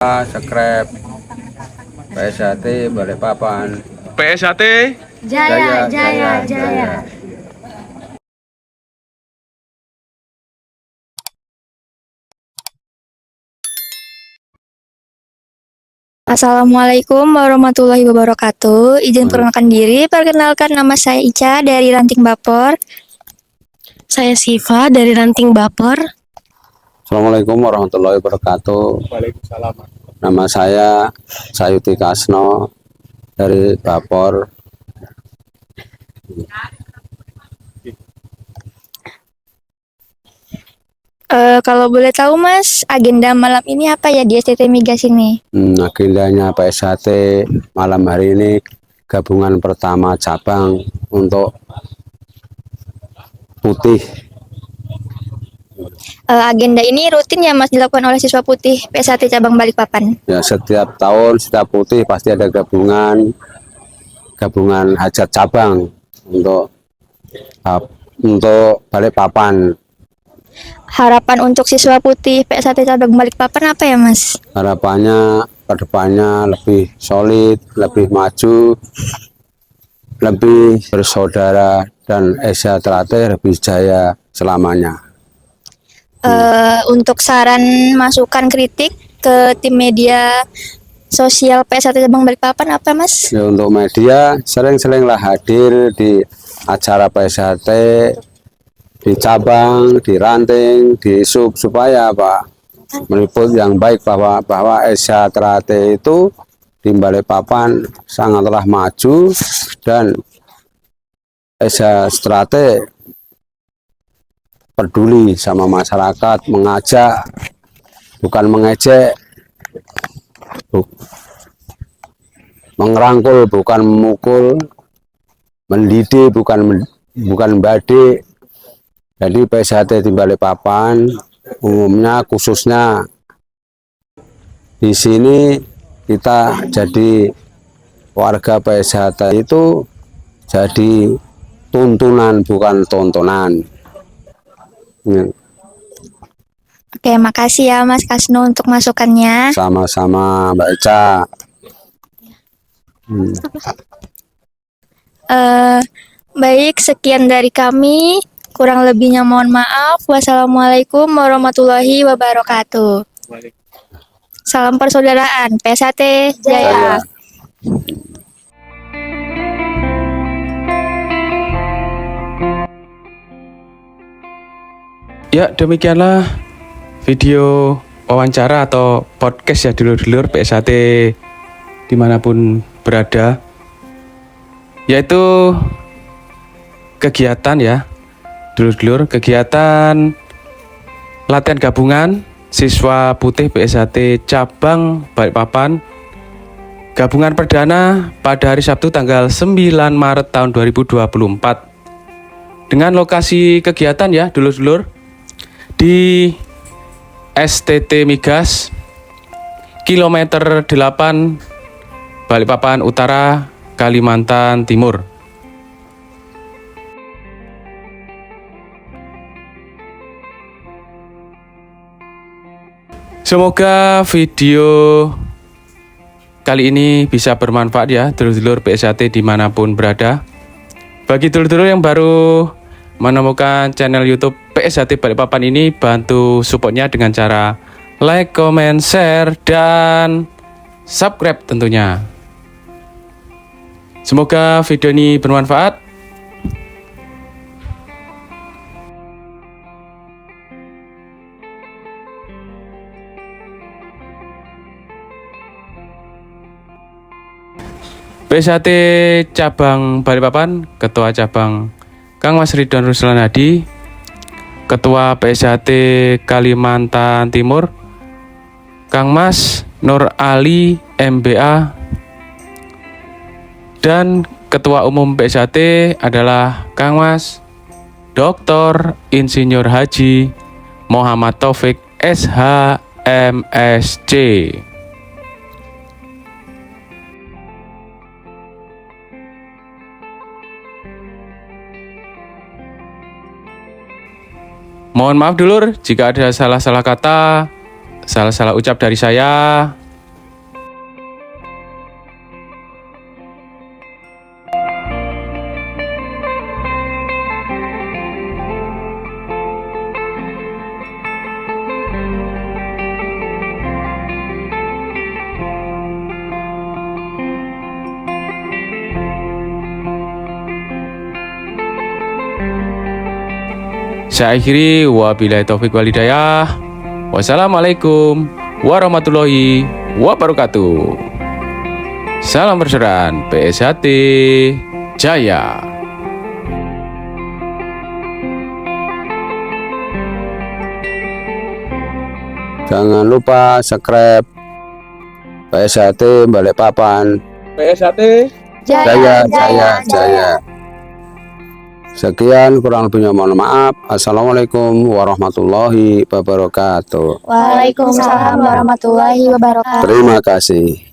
Sekrep PSHT Balikpapan. PSHT Jaya, Jaya, Jaya. Assalamualaikum warahmatullahi wabarakatuh. Izin perkenalkan diri. Perkenalkan, nama saya Ica dari Ranting Bapor. Saya Siva dari Ranting Bapor. Assalamualaikum warahmatullahi wabarakatuh. Waalaikumsalam. Nama saya Sayuti Kasno dari Bapor. Kalau boleh tahu Mas, agenda malam ini apa ya di STT Migas ini? Agendanya PSHT malam hari ini gabungan pertama cabang untuk putih. Agenda ini rutin ya Mas dilakukan oleh siswa putih PSHT cabang Balikpapan. Ya, setiap tahun setiap putih pasti ada gabungan hajat cabang untuk Balikpapan. Harapan untuk siswa putih PSHT cabang Balikpapan apa ya Mas? Harapannya kedepannya lebih solid, lebih maju, lebih bersaudara, dan Esa Terakhir lebih jaya selamanya. Untuk saran, masukan, kritik ke tim media sosial PSHT cabang Balikpapan apa Mas? Ya, untuk media sering-seringlah hadir di acara PSHT, di cabang, di ranting, di sub, supaya meliput yang baik bahwa Esa Terakhir itu di Balikpapan sangatlah maju, dan Esa Terakhir peduli sama masyarakat, mengajak, bukan mengejek, mengerangkul, bukan memukul, mendidik, bukan badik. Jadi PSHT di Balikpapan umumnya, khususnya di sini, kita jadi warga PSHT itu jadi tuntunan, bukan tontonan. Oke, makasih ya Mas Kasno untuk masukannya. Sama-sama Mbak Eca. Baik, sekian dari kami. Kurang lebihnya mohon maaf. Wassalamualaikum warahmatullahi wabarakatuh. Salam persaudaraan. PSHT Jaya. Ya, demikianlah video wawancara atau podcast ya dulur-dulur PSHT dimanapun berada, yaitu kegiatan ya dulur-dulur, kegiatan latihan gabungan siswa putih PSHT cabang Balikpapan, gabungan perdana pada hari Sabtu tanggal 9 Maret tahun 2024, dengan lokasi kegiatan ya dulur-dulur di STT Migas kilometer 8 Balikpapan Utara, Kalimantan Timur. Semoga video kali ini bisa bermanfaat ya dulur-dulur PSHT dimanapun berada. Bagi dulur-dulur yang baru menemukan channel YouTube PSHT Balikpapan ini, bantu supportnya dengan cara like, comment, share, dan subscribe tentunya. Semoga video ini bermanfaat. PSHT cabang Balikpapan, Ketua Cabang Kang Mas Ridwan Ruslan Hadi, Ketua PSHT Kalimantan Timur Kang Mas Nur Ali MBA, dan Ketua Umum PSHT adalah Kang Mas Dr. Insinyur Haji Muhammad Taufik SH MSc. Mohon maaf dulur jika ada salah-salah kata, salah-salah ucap dari saya. Saya akhiri, wabillahi taufik walhidayah. Wassalamualaikum warahmatullahi wabarakatuh. Salam persaudaraan PSHT Jaya. Jangan lupa subscribe PSHT Balikpapan. PSHT Jaya, jaya, jaya. Sekian, kurang lebihnya mohon maaf. Assalamualaikum warahmatullahi wabarakatuh. Waalaikumsalam warahmatullahi wabarakatuh. Terima kasih.